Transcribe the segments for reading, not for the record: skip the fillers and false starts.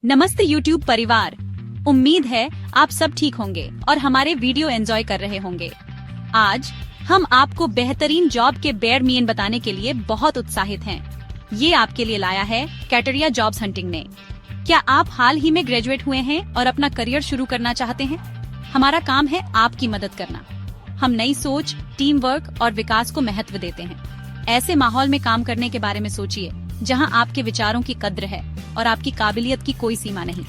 नमस्ते यूट्यूब परिवार। उम्मीद है आप सब ठीक होंगे और हमारे वीडियो एंजॉय कर रहे होंगे। आज हम आपको बेहतरीन जॉब के बेयर मीन बताने के लिए बहुत उत्साहित हैं। ये आपके लिए लाया है कैटरिया जॉब्स हंटिंग ने। क्या आप हाल ही में ग्रेजुएट हुए हैं और अपना करियर शुरू करना चाहते हैं? हमारा काम है आपकी मदद करना। हम नई सोच, टीम वर्क और विकास को महत्व देते हैं। ऐसे माहौल में काम करने के बारे में सोचिए जहां आपके विचारों की कद्र है और आपकी काबिलियत की कोई सीमा नहीं।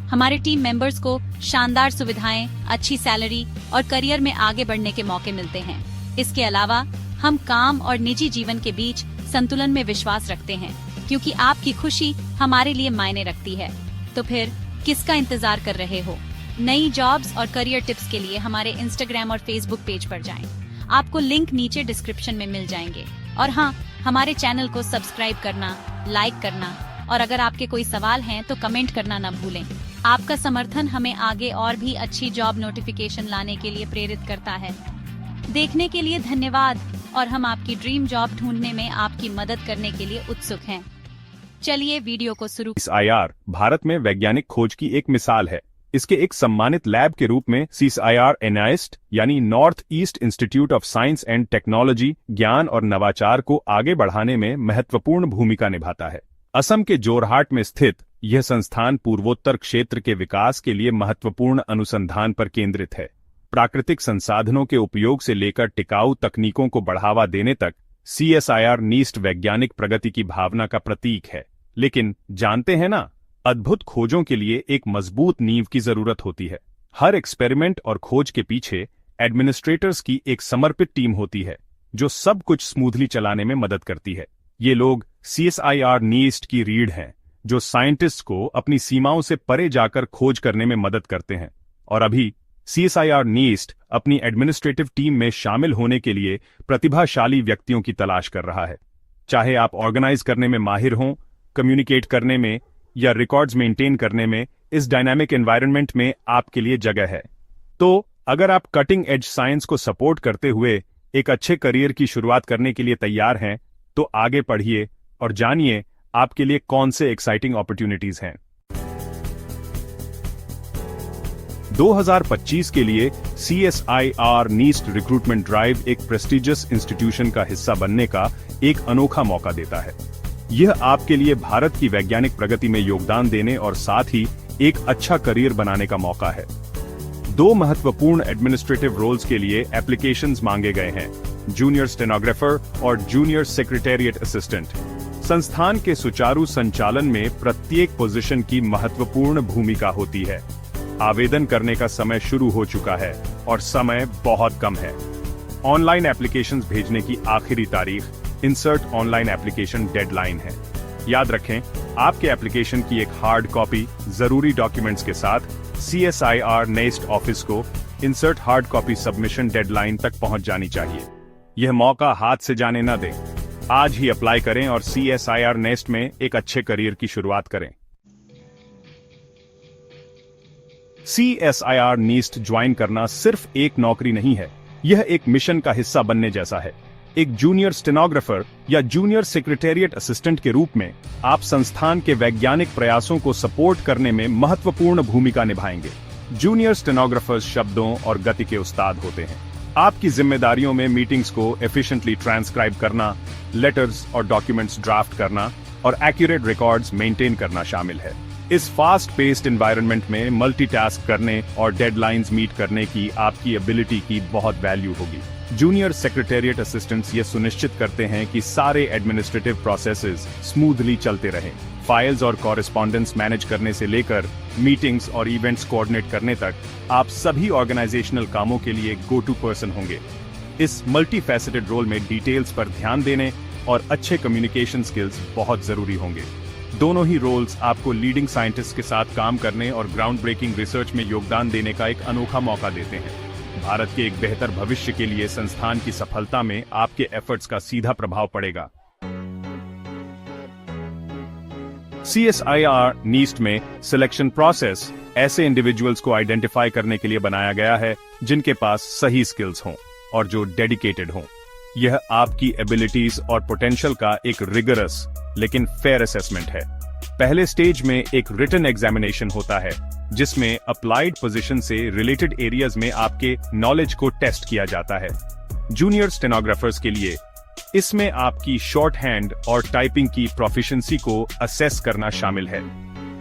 हमारे टीम मेंबर्स को शानदार सुविधाएं, अच्छी सैलरी और करियर में आगे बढ़ने के मौके मिलते हैं। इसके अलावा हम काम और निजी जीवन के बीच संतुलन में विश्वास रखते हैं, क्योंकि आपकी खुशी हमारे लिए मायने रखती है। तो फिर किसका इंतजार कर रहे हो? नई जॉब्स और करियर टिप्स के लिए हमारे इंस्टाग्राम और फेसबुक पेज पर जाएं। आपको लिंक नीचे डिस्क्रिप्शन में मिल जाएंगे। और हाँ, हमारे चैनल को सब्सक्राइब करना, लाइक करना और अगर आपके कोई सवाल हैं तो कमेंट करना न भूलें। आपका समर्थन हमें आगे और भी अच्छी जॉब नोटिफिकेशन लाने के लिए प्रेरित करता है। देखने के लिए धन्यवाद और हम आपकी ड्रीम जॉब ढूंढने में आपकी मदद करने के लिए उत्सुक हैं। चलिए वीडियो को शुरू। CSIR भारत में वैज्ञानिक खोज की एक मिसाल है। इसके एक सम्मानित लैब के रूप में CSIR NIST यानी north east institute of science and technology ज्ञान और नवाचार को आगे बढ़ाने में महत्वपूर्ण भूमिका निभाता है। असम के जोरहाट में स्थित यह संस्थान पूर्वोत्तर क्षेत्र के विकास के लिए महत्वपूर्ण अनुसंधान पर केंद्रित है। प्राकृतिक संसाधनों के उपयोग से लेकर टिकाऊ तकनीकों को बढ़ावा देने तक CSIR NIST वैज्ञानिक प्रगति की भावना का प्रतीक है। लेकिन जानते हैं ना, अद्भुत खोजों के लिए एक मजबूत नींव की जरूरत होती है। हर एक्सपेरिमेंट और खोज के पीछे एडमिनिस्ट्रेटर्स की एक समर्पित टीम होती है जो सब कुछ स्मूथली चलाने में मदद करती है। ये लोग CSIR NIST की रीढ़ हैं, जो साइंटिस्ट को अपनी सीमाओं से परे जाकर खोज करने में मदद करते हैं। और अभी CSIR NIST अपनी एडमिनिस्ट्रेटिव टीम में शामिल होने के लिए प्रतिभाशाली व्यक्तियों की तलाश कर रहा है। चाहे आप ऑर्गेनाइज करने में माहिर हों, कम्युनिकेट करने में या रिकॉर्ड्स मेंटेन करने में, इस डायनामिक एनवायरनमेंट में आपके लिए जगह है। तो अगर आप कटिंग एज साइंस को सपोर्ट करते हुए एक अच्छे करियर की शुरुआत करने के लिए तैयार हैं, तो आगे पढ़िए और जानिए आपके लिए कौन से एक्साइटिंग अपॉर्चुनिटीज हैं। 2025 के लिए CSIR NIST रिक्रूटमेंट ड्राइव एक प्रेस्टिजियस इंस्टीट्यूशन का हिस्सा बनने का एक अनोखा मौका देता है। यह आपके लिए भारत की वैज्ञानिक प्रगति में योगदान देने और साथ ही एक अच्छा करियर बनाने का मौका है। 2 महत्वपूर्ण एडमिनिस्ट्रेटिव रोल्स के लिए एप्लीकेशंस मांगे गए हैं, जूनियर स्टेनोग्राफर और जूनियर सेक्रेटेरिएट असिस्टेंट। संस्थान के सुचारू संचालन में प्रत्येक पोजीशन की महत्वपूर्ण भूमिका होती है। आवेदन करने का समय शुरू हो चुका है और समय बहुत कम है। ऑनलाइन एप्लीकेशंस भेजने की आखिरी तारीख इंसर्ट ऑनलाइन एप्लीकेशन डेडलाइन है। याद रखें, आपके एप्लीकेशन की एक हार्ड कॉपी जरूरी डॉक्यूमेंट्स के साथ CSIR NIST ऑफिस को insert hard copy submission deadline तक पहुंच जानी चाहिए। यह मौका हाथ से जाने न दें। आज ही अप्लाई करें और CSIR NIST में एक अच्छे करियर की शुरुआत करें। CSIR NIST ज्वाइन करना सिर्फ एक नौकरी नहीं है, यह एक मिशन का हिस्सा बनने जैसा है। एक जूनियर स्टेनोग्राफर या जूनियर सेक्रेटेरिएट असिस्टेंट के रूप में आप संस्थान के वैज्ञानिक प्रयासों को सपोर्ट करने में महत्वपूर्ण भूमिका निभाएंगे। जूनियर स्टेनोग्राफर्स शब्दों और गति के उस्ताद होते हैं। आपकी जिम्मेदारियों में मीटिंग्स को एफिशिएंटली ट्रांसक्राइब करना, लेटर्स और डॉक्यूमेंट्स ड्राफ्ट करना और एक्यूरेट रिकॉर्ड्स मेंटेन करना शामिल है। इस फास्ट पेस्ड एनवायरनमेंट में मल्टीटास्क करने और डेडलाइंस मीट करने की आपकी एबिलिटी की बहुत वैल्यू होगी। जूनियर सेक्रेटेरिएट असिस्टेंट्स ये सुनिश्चित करते हैं कि सारे एडमिनिस्ट्रेटिव प्रोसेसेस स्मूथली चलते रहें। फाइल्स और कॉरेस्पॉन्डेंस मैनेज करने से लेकर मीटिंग्स और इवेंट्स कोऑर्डिनेट करने तक आप सभी ऑर्गेनाइजेशनल कामों के लिए गो टू पर्सन होंगे। इस मल्टी फैसेटेड रोल में डिटेल्स पर ध्यान देने और अच्छे कम्युनिकेशन स्किल्स बहुत जरूरी होंगे। दोनों ही रोल्स आपको लीडिंग साइंटिस्ट के साथ काम करने और ग्राउंड ब्रेकिंग रिसर्च में योगदान देने का एक अनोखा मौका देते हैं। भारत के एक बेहतर भविष्य के लिए संस्थान की सफलता में आपके एफर्ट्स का सीधा प्रभाव पड़ेगा। CSIR NIST में सिलेक्शन प्रोसेस ऐसे इंडिविजुअल्स को आइडेंटिफाई करने के लिए बनाया गया है जिनके पास सही स्किल्स हों और जो डेडिकेटेड हों। यह आपकी एबिलिटीज और पोटेंशियल का एक रिगरस लेकिन फेयर असेसमेंट है। पहले स्टेज में एक रिटन एग्जामिनेशन होता है जिसमें अप्लाइड पोजीशन से रिलेटेड एरियाज में आपके नॉलेज को टेस्ट किया जाता है। जूनियर स्टेनोग्राफर्स के लिए इसमें आपकी शॉर्ट हैंड और टाइपिंग की प्रोफिशिएंसी को असेस करना शामिल है।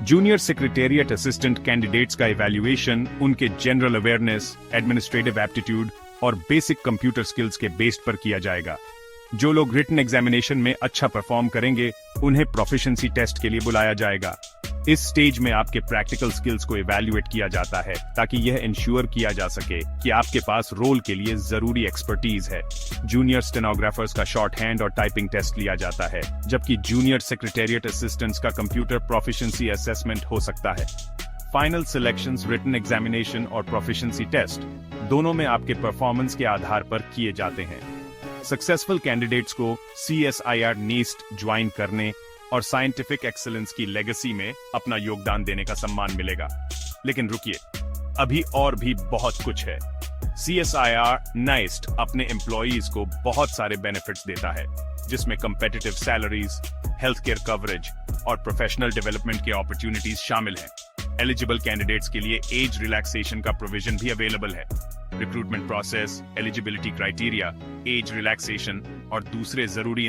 जूनियर सेक्रेटेरिएट असिस्टेंट कैंडिडेट्स का इवैल्यूएशन उनके जनरल अवेयरनेस, एडमिनिस्ट्रेटिव एप्टीट्यूड और बेसिक कंप्यूटर स्किल्स के बेस्ड पर किया जाएगा। जो लोग रिटन एग्जामिनेशन में अच्छा परफॉर्म करेंगे उन्हें प्रोफिशिएंसी टेस्ट के लिए बुलाया जाएगा। इस स्टेज में आपके प्रैक्टिकल स्किल्स को इवैल्यूएट किया जाता है ताकि यह इंश्योर किया जा सके कि आपके पास रोल के लिए जरूरी एक्सपर्टीज है। जूनियर स्टेनोग्राफर्स का शॉर्ट हैंड और टाइपिंग टेस्ट लिया जाता है, जबकि जूनियर सेक्रेटेरिएट असिस्टेंट्स का कंप्यूटर प्रोफिशिएंसी असेसमेंट हो सकता है। फाइनल सिलेक्शंस, रिटन एग्जामिनेशन और प्रोफिशिएंसी टेस्ट दोनों में आपके परफॉर्मेंस के आधार पर किए जाते हैं। सक्सेसफुल कैंडिडेट्स को CSIR NIST ज्वाइन करने और साइंटिफिक एक्सीलेंस की लेगेसी में अपना योगदान देने का सम्मान मिलेगा। लेकिन रुकिए, अभी और भी बहुत कुछ है। CSIR NIST अपने एम्प्लॉइज को बहुत सारे बेनिफिट्स देता है, जिसमें competitive salaries, health care coverage और प्रोफेशनल डेवलपमेंट के अपॉर्चुनिटीज शामिल हैं। एलिजिबल कैंडिडेट्स के लिए एज रिलैक्सेशन का प्रोविजन भी अवेलेबल है। Recruitment process, eligibility criteria, age relaxation और दूसरे जरूरी